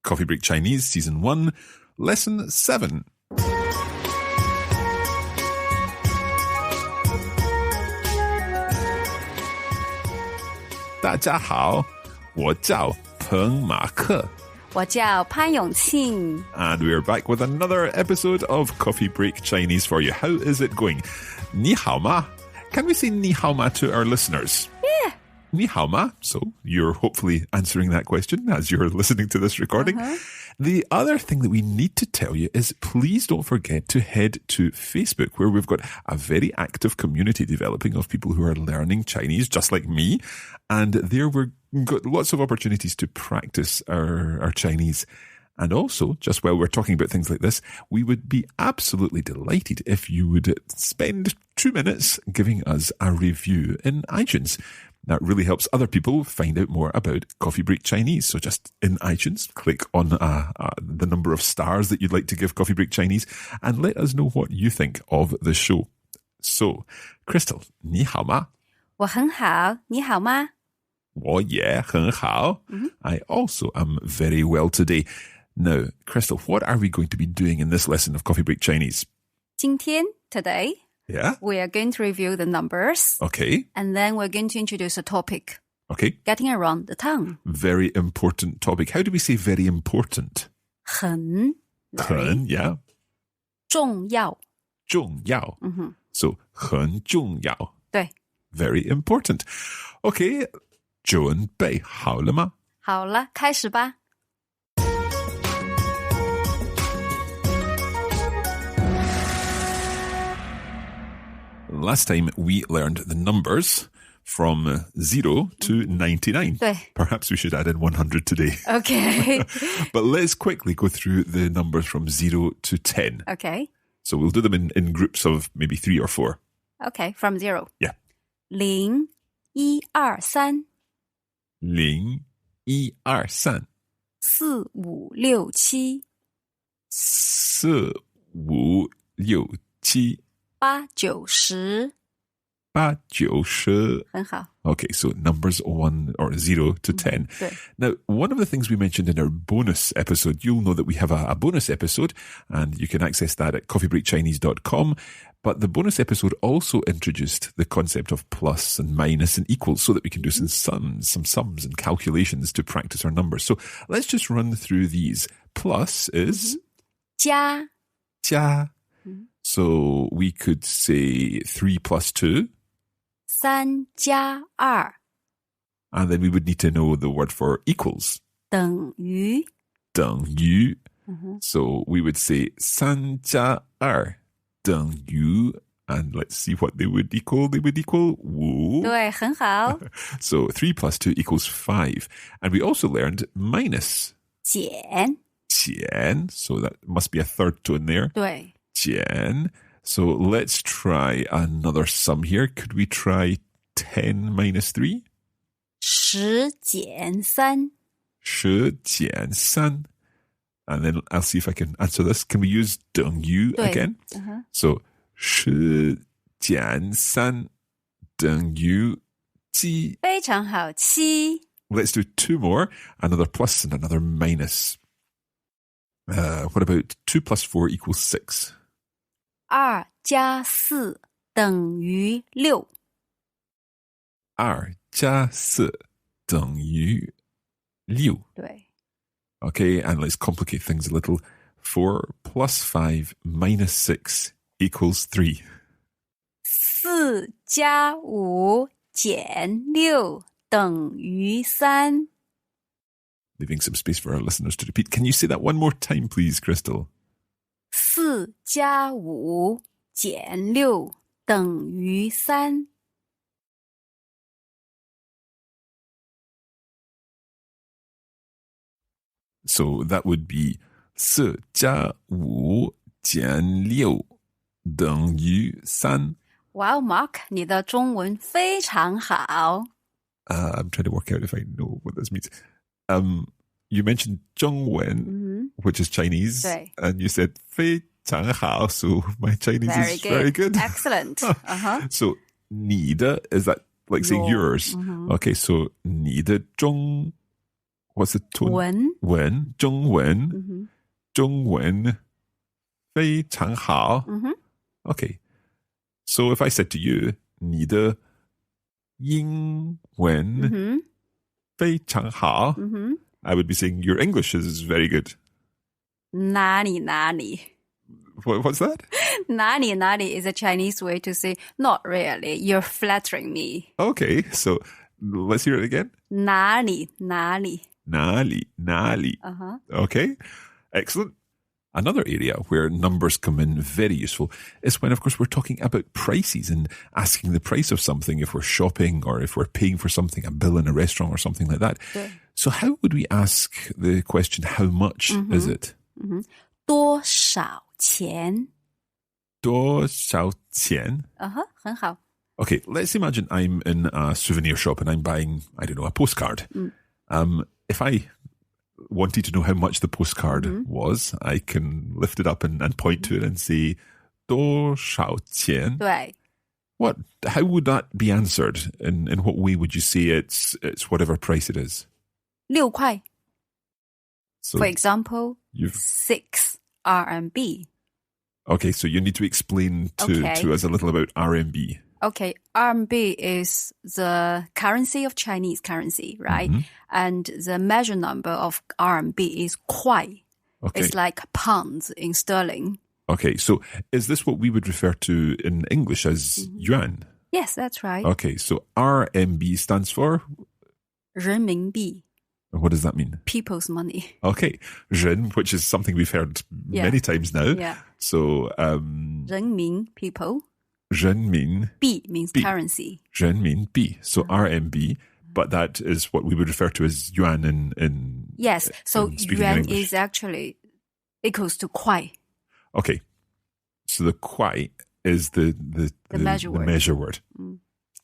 Coffee Break Chinese Season 1, Lesson 7. 大家好，我叫彭马克。我叫潘永庆。 And we're back with another episode of Coffee Break Chinese for you. How is it going? 你好吗? Can we say 你好吗 to our listeners? Yeah. 你好吗? So you're hopefully answering that question as you're listening to this recording. The other thing that we need to tell you is please don't forget to head to Facebook, where we've got a very active community developing of people who are learning Chinese, just like me. And there we've got lots of opportunities to practice our Chinese. And also, just while we're talking about things like this, we would be absolutely delighted if you would spend 2 minutes giving us a review in iTunes. That really helps other people find out more about Coffee Break Chinese. So just in iTunes, click on the number of stars that you'd like to give Coffee Break Chinese and let us know what you think of the show. So, Crystal, 你好吗? 我很好，你好吗？我也很好. I also am very well today. Now, Crystal, what are we going to be doing in this lesson of Coffee Break Chinese? 今天 today, Yeah? we are going to review the numbers. Okay. And then we're going to introduce a topic. Okay. Getting around the tongue. Very important topic. How do we say very important? 很 很, yeah. 重要。重要. So, 很重要. 对。 Very important. Okay. 准备好了吗? 好了，开始吧。Last time we learned the numbers from 0 to 99. 对。 Perhaps we should add in 100 today. Okay. But let's quickly go through the numbers from 0 to 10. Okay. So we'll do them in groups of maybe 3 or 4. Okay, from 0. Yeah. 0 1 2 3 0 1 2 3 4 5 6 7 4 5 6 7 8 9 10 8 9 10. 很好。 Okay, so numbers 1 or 0 to 10. 对。 Now, one of the things we mentioned in our bonus episode, you'll know that we have a bonus episode, and you can access that at coffeebreakchinese.com. But the bonus episode also introduced the concept of plus and minus and equals so that we can do some sums and calculations to practice our numbers. So let's just run through these. Plus is 加 加. So we could say 3 plus 2. 3加2 And then we would need to know the word for equals. 等于 等于. So we would say 3加2等于, and let's see what they would equal. They would equal 5. 对，很好。 So 3 plus 2 equals 5. And we also learned minus. 减 减. So that must be a third tone there. 对 减. So let's try another sum here. Could we try 10 minus 3? 10减3 10减3. And then I'll see if I can answer this. Can we use 等于 对 again? So 10减3等于7. 非常好。7 Let's do 2 more. Another plus and another minus. What about 2 plus 4 equals 6? 2加4等于6 2加4等于6. 对 Okay, and let's complicate things a little. 4 plus 5 minus 6 equals 3. 4加5减6等于3 Leaving some space for our listeners to repeat. Can you say that one more time, please, Crystal? 4加5减6等于3 So that would be 4加5减6等于3. Wow, Mark, 你的中文非常好。 I'm trying to work out if I know what this means. You mentioned 中文, which is Chinese, 对 and you said 非常好, so my Chinese is very good. Excellent. So 你的, is that like saying Your. yours? Okay, so 你的中 What's the tone? 文文中文中文非常好 Okay. So if I said to you, 你的英文非常好 I would be saying your English is very good. 哪里哪里 What's that? 哪里哪里 is a Chinese way to say not really. You're flattering me. Okay, so let's hear it again. 哪里哪里哪里哪里 Okay, excellent. Another area where numbers come in very useful is when, of course, we're talking about prices and asking the price of something if we're shopping or if we're paying for something, a bill in a restaurant or something like that. Yeah. So how would we ask the question, how much is it? 多少钱多少钱? 很好 Okay, let's imagine I'm in a souvenir shop and I'm buying, I don't know, a postcard. If I wanted to know how much the postcard was, I can lift it up and point to it and say, 多少钱? 对 How would that be answered? In what way would you say it's whatever price it is? 6块 So For example, you've 6 RMB. Okay, so you need to explain to us a little about RMB. Okay, RMB is the currency of Chinese currency, right? And the measure number of RMB is 块. Okay. It's like pounds in sterling. Okay, so is this what we would refer to in English as yuan? Yes, that's right. Okay, so RMB stands for? 人民币 What does that mean? People's money. Okay, 人, which is something we've heard many times now. Yeah. So, 人民 people. 人民 币means 币 currency. 人民币. So RMB, but that is what we would refer to as yuan in Yes, so in speaking yuan English. is actually equals to 块. Okay, so the kuai is the measure word. measure word.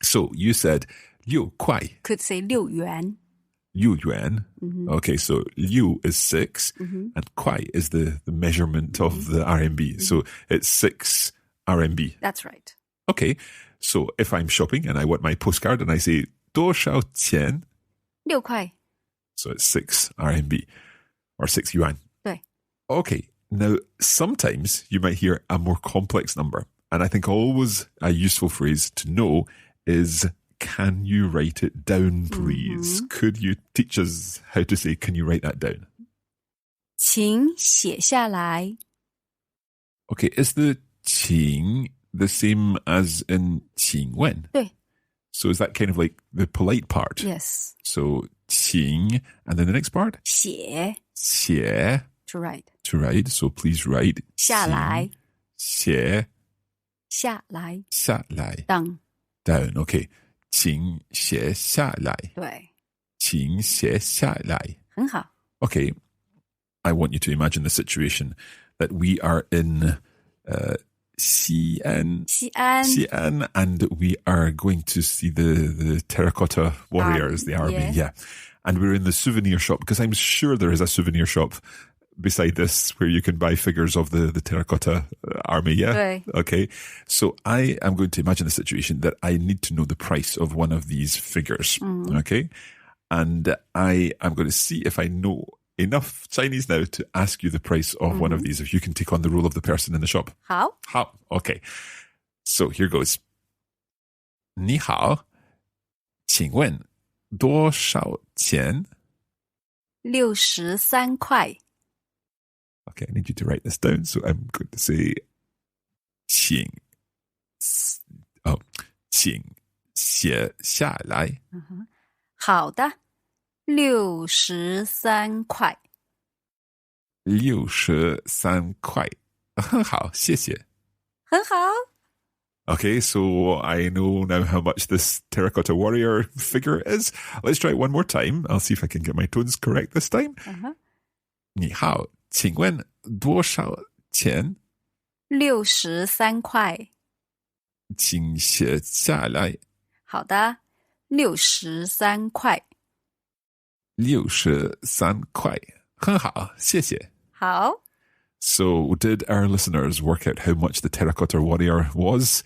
So you said 6块 Could say 6元. 6yuan. Okay, so 6 is 6 and kuai is the measurement of the RMB. So it's 6 RMB. That's right. Okay, so if I'm shopping and I want my postcard and I say 多少钱? 6块 So it's 6 RMB or 6 yuan. 对 Okay, now sometimes you might hear a more complex number. And I think always a useful phrase to know is, can you write it down, please? Could you teach us how to say, can you write that down? 请写下来 Okay, is the 请 the same as in 请问? 对 So is that kind of like the polite part? Yes. So 请 and then the next part? 写 写 to write. to write. So please write 下来写下来下来 down. down. Okay. 请写下来对请写下来很好 Okay. I want you to imagine the situation that we are in Xi'an, 西安 Xi'an, and we are going to see the terracotta warriors, the army. Yeah. And we're in the souvenir shop because I'm sure there is a souvenir shop beside this where you can buy figures of the terracotta army. Yeah. Right. Okay. So I am going to imagine a situation that I need to know the price of one of these figures. Okay. And I am going to see if I know enough Chinese now to ask you the price of one of these, if you can take on the role of the person in the shop. 好 How? Okay. So here goes. 你好,请问多少钱? 63块 Okay, I need you to write this down. So I'm going to say 请写下来好的63块63块很好谢谢很好 Okay, so I know now how much this terracotta warrior figure is. Let's try it one more time. I'll see if I can get my tones correct this time. 你好,请问多少钱? 63块请写下来好的63块63块很好谢谢好 So did our listeners work out how much the terracotta warrior was?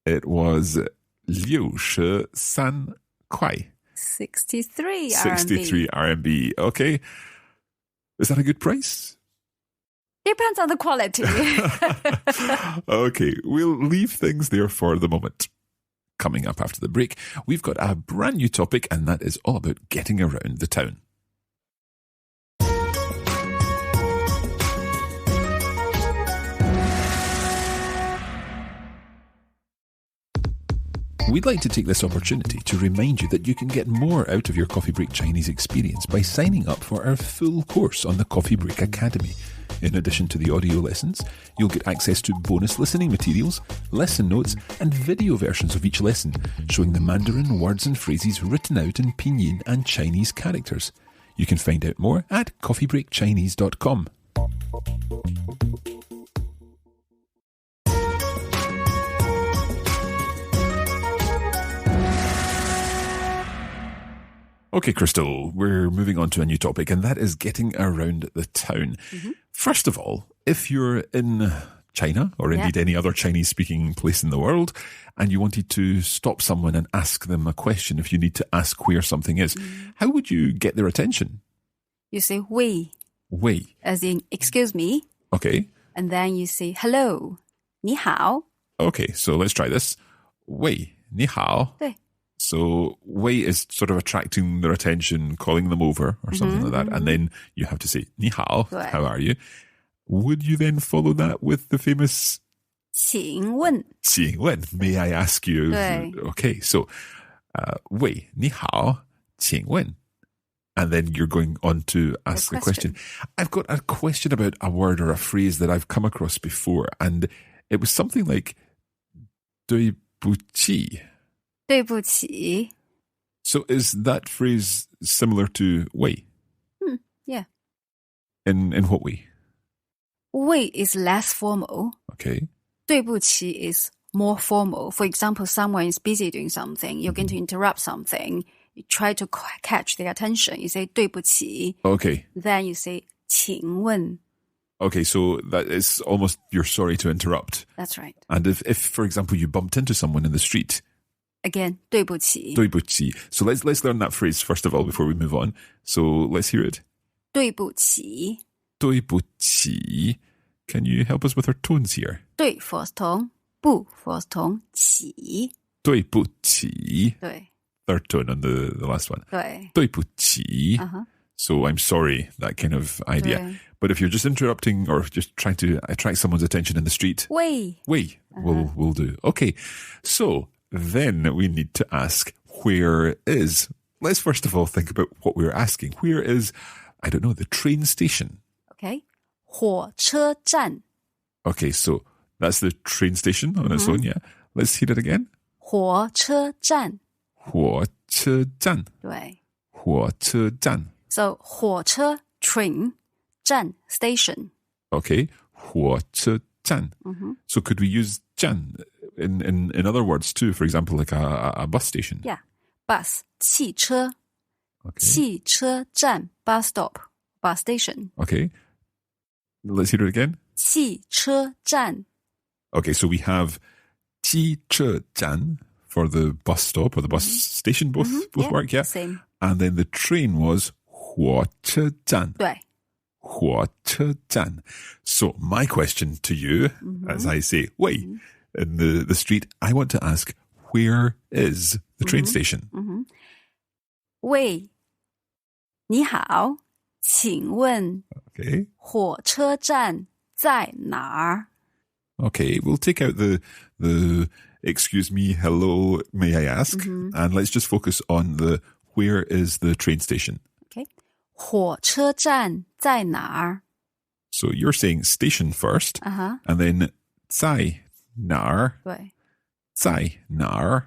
It was 63块63 RMB. 63 RMB. Okay. Is that a good price? Depends on the quality. Okay, we'll leave things there for the moment. Coming up after the break, we've got a brand new topic, and that is all about getting around the town. We'd like to take this opportunity to remind you that you can get more out of your Coffee Break Chinese experience by signing up for our full course on the Coffee Break Academy. In addition to the audio lessons, you'll get access to bonus listening materials, lesson notes, and video versions of each lesson, showing the Mandarin words and phrases written out in Pinyin and Chinese characters. You can find out more at coffeebreakchinese.com. Okay, Crystal, we're moving on to a new topic, and that is getting around the town. Mm-hmm. First of all, if you're in China, or indeed any other Chinese-speaking place in the world, and you wanted to stop someone and ask them a question, if you need to ask where something is, how would you get their attention? You say, wei. Wei. As in, excuse me. Okay. And then you say, hello, 你好. Okay, so let's try this. Wei, 你好. 对. So, wei is sort of attracting their attention, calling them over or something like that. And then you have to say, 你好, how are you? Would you then follow that with the famous 请问. 请问, may I ask you? 对. Okay, so, 喂,你好,请问. And then you're going on to ask the question. I've got a question about a word or a phrase that I've come across before, and it was something like 对不起. 对不起. So is that phrase similar to 喂? Yeah. In what way? 喂 is less formal. Okay. 对不起 is more formal. For example, someone is busy doing something. You're going to interrupt something. You try to catch their attention. You say 对不起. Okay. Then you say 请问. Okay, so that is almost you're sorry to interrupt. That's right. And if for example, you bumped into someone in the street. Again, 对不起. 对不起. So let's learn that phrase first of all before we move on. So let's hear it. 对不起. 对不起. Can you help us with our tones here? 对 first tone, 不 first tone, 起. 对不起. 对. Third tone on the last one. 对. 对不起. Uh-huh. So I'm sorry, that kind of idea. 对. But if you're just interrupting or just trying to attract someone's attention in the street, 喂. will do. Okay, so then we need to ask, where is? Let's first of all think about what we're asking. Where is, I don't know, the train station? Okay. 火车站. Okay, so that's the train station on its own, yeah. Let's hear it again. 火车站. 火车站. 对. 火车站. So 火車 train, 站 station. Okay, 火車站. So could we use 站 in other words too? For example, like a bus station. Yeah. Bus, 汽車. Okay. 汽車站 bus stop, bus station. Okay. Let's hear it again. 汽車站. Okay, so we have 汽車站 for the bus stop or the bus station. Both work, yeah. Same. And then the train was 火車站. 对. 火車站. So my question to you, as I say, wait, in the street, I want to ask, where is the train station? 喂, 你好, 請問, Okay. 火車站在哪兒? Okay, we'll take out the excuse me, hello, may I ask? And let's just focus on the where is the train station? Okay. 火車站在哪兒? So you're saying station first, Uh-huh. and then 在哪兒? 對. 在哪兒?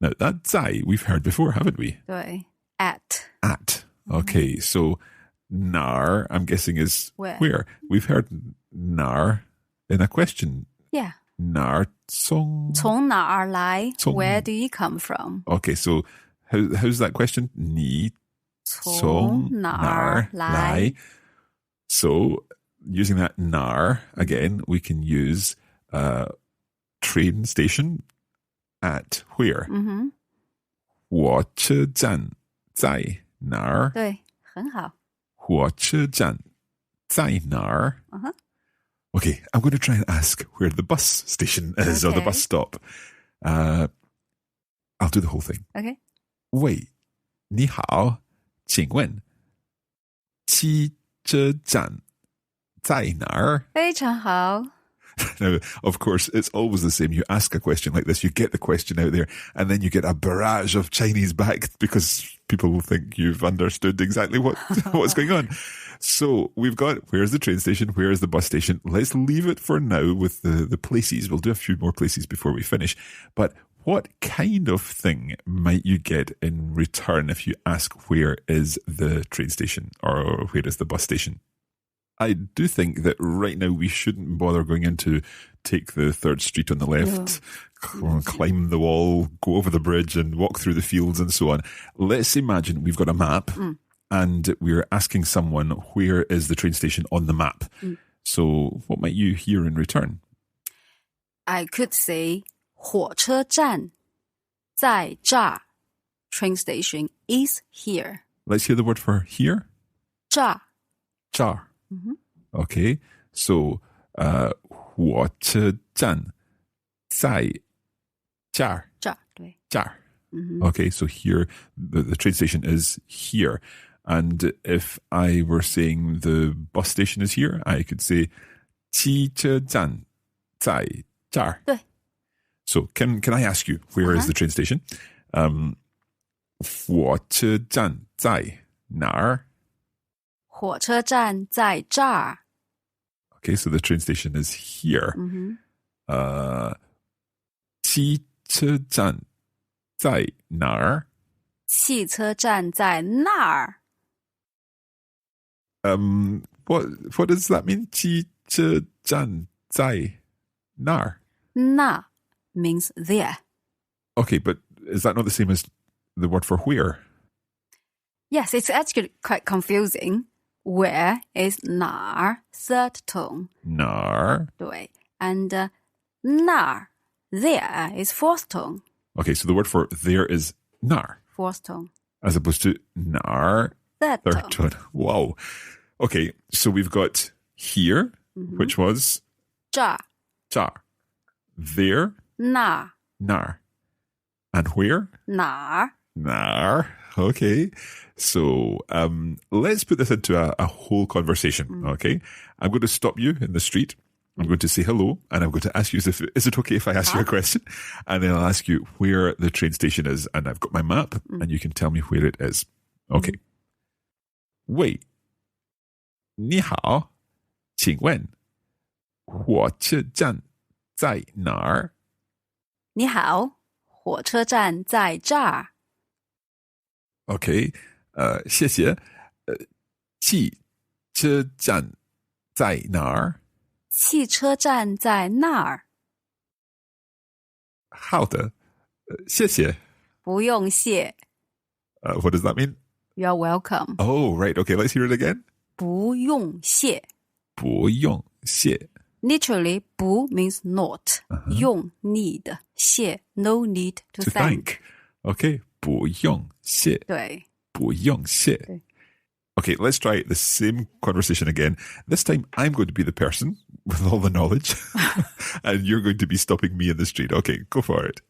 Now that 在 we've heard before, haven't we? 對. At. At. Okay, so 哪兒, I'm guessing is Where. We've heard 哪兒in a question. Yeah. 哪兒從? 從哪兒來? 從 Where do you come from? Okay, so how's that question? 你從哪兒來? So using that 哪兒, again, we can use train station at where? 火车站在哪儿？对，很好。火车站在哪儿？ Uh-huh. Okay, I'm going to try and ask where the bus station is or the Okay. bus stop. I'll do the whole thing. Okay. 喂，你好，请问汽车站在哪儿？非常好。Now, of course, it's always the same. You ask a question like this, you get the question out there, and then you get a barrage of Chinese back because people will think you've understood exactly what's going on. So we've got, where's the train station? Where's the bus station? Let's leave it for now with the places. We'll do a few more places before we finish. But what kind of thing might you get in return if you ask where is the train station or where is the bus station? I do think that right now we shouldn't bother going in to take the third street on the left, climb the wall, go over the bridge and walk through the fields and so on. Let's imagine we've got a map and we're asking someone where is the train station on the map. So what might you hear in return? I could say 火车站在这儿 Train station is here. Let's hear the word for here. 这儿 Jar. Okay, so 火车站在这儿。这儿对。这儿. Okay, so here, the train station is here. And if I were saying the bus station is here, I could say 汽车站在这儿. 对。So can I ask you, where is the train station? 火车站在哪儿? 火车站在这儿。Okay, so the train station is here. 汽车站在哪儿? 汽车站在那儿。What does that mean? 汽车站在哪儿? 那 means there. Okay, but is that not the same as the word for where? Yes, it's actually quite confusing. Where is 哪儿 third tone. 哪儿? 对 and 那儿 there is fourth tone. Okay, so the word for there is 哪儿 Fourth tone. as opposed to 哪儿 Third third tone. tone. Wow. Okay, so we've got here, which was 这儿这儿. There, 那儿哪儿. And where? 哪儿 Nah. Okay. So let's put this into a whole conversation. Okay. I'm going to stop you in the street. I'm going to say hello and I'm going to ask you, is it okay if I ask you a question? And then I'll ask you where the train station is. And I've got my map and you can tell me where it is. Okay. 喂，你好，请问火车站在哪儿？你好，火车站在这儿。OK，谢谢。汽车站在哪儿？汽车站在那儿。好的，谢谢。不用谢。What does that mean? You're welcome. Oh, right. Okay, let's hear it again. 不用谢。不用谢。Literally, 不 means not. 用 need. 谢 no need to thank. Okay, 不用谢。对。不用谢。对。Okay, let's try the same conversation again. This time I'm going to be the person with all the knowledge and you're going to be stopping me in the street. Okay, go for it.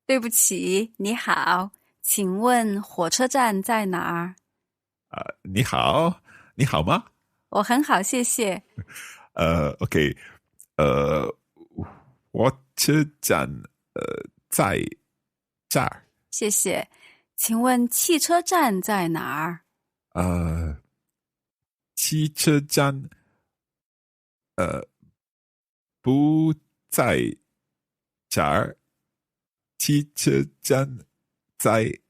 对不起，你好，请问火车站在哪儿？你好，你好吗？我很好，谢谢。Okay. 火车站在这儿。谢谢。请问汽车站在哪儿？汽车站不在这儿。汽车站在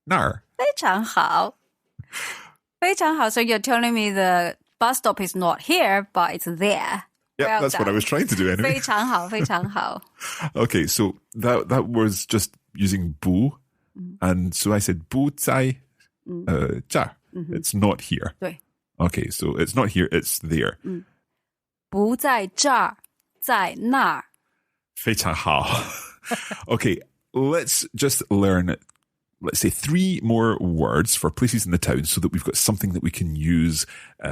那儿。非常好。非常好。So you're telling me the bus stop is not here, but it's there. Yeah, Well that's what I done. was trying to do anyway. 非常好，非常好。Okay, so that was just using 不 and so I said 不在这儿. It's not here. 对。Okay, so it's not here, it's there. 不在这儿，在那儿。非常好. Okay, let's just learn, let's say, 3 more words for places in the town so that we've got something that we can use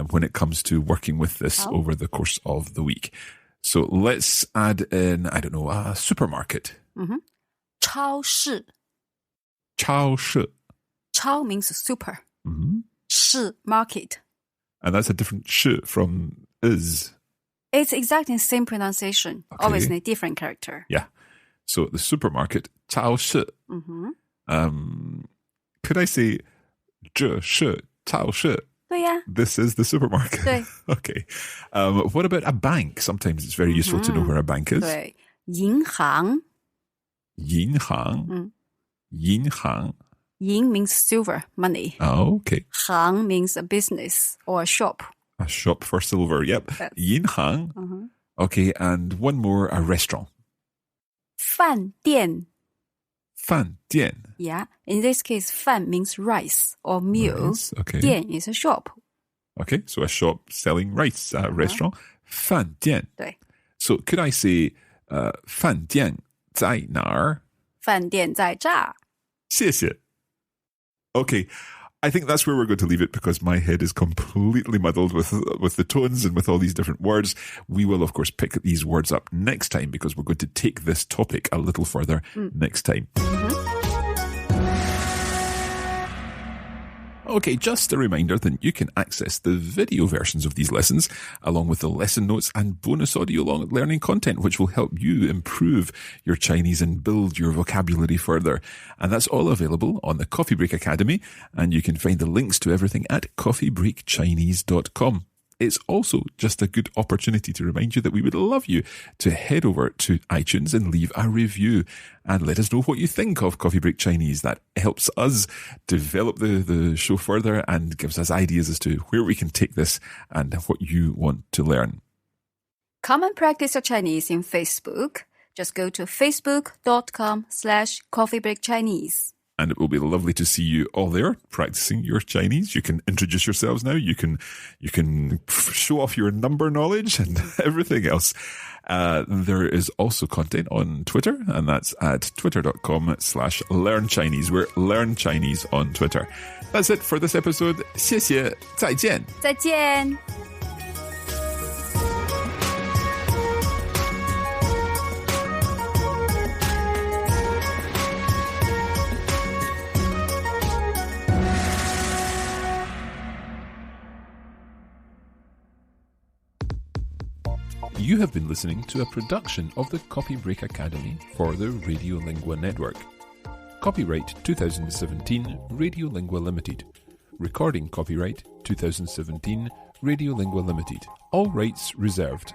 when it comes to working with this over the course of the week. So let's add in, I don't know, a supermarket. 超市. 超市. 超 means super. 市 market. And that's a different sh from is. It's exactly the same pronunciation, always in a different character. Yeah. So the supermarket, 超市. Could I say 这是超市? 对呀. This is the supermarket. 对. Okay. What about a bank? Sometimes it's very useful to know where a bank is. 对. 银行. 银行. 银行. Yin means silver, money. Oh, okay. 行 means a business or a shop. A shop for silver, yep. 银行. Okay, and one more, a restaurant. 饭店. 饭店. Yeah, in this case, 饭 means rice or meal. Rice, okay. 店 is a shop. Okay, so a shop selling rice, a restaurant. 饭店. 对. So could I say, 饭店在哪儿? 饭店在这儿. 谢谢. Okay, I think that's where we're going to leave it because my head is completely muddled with the tones and with all these different words. We will, of course, pick these words up next time because we're going to take this topic a little further next time. Okay, just a reminder that you can access the video versions of these lessons along with the lesson notes and bonus audio learning content, which will help you improve your Chinese and build your vocabulary further. And that's all available on the Coffee Break Academy, and you can find the links to everything at coffeebreakchinese.com. It's also just a good opportunity to remind you that we would love you to head over to iTunes and leave a review and let us know what you think of Coffee Break Chinese. That helps us develop the show further and gives us ideas as to where we can take this and what you want to learn. Come and practice your Chinese in Facebook. Just go to facebook.com/coffeebreakchinese. And it will be lovely to see you all there practicing your Chinese. You can introduce yourselves now. You can show off your number knowledge and everything else. There is also content on Twitter, and that's at twitter.com/learnchinese. We're Learn Chinese on Twitter. That's it for this episode. 谢谢，再见。再见。You have been listening to a production of the Copy Break Academy for the Radiolingua Network. Copyright 2017 Radiolingua Limited. Recording copyright 2017 Radiolingua Limited. All rights reserved.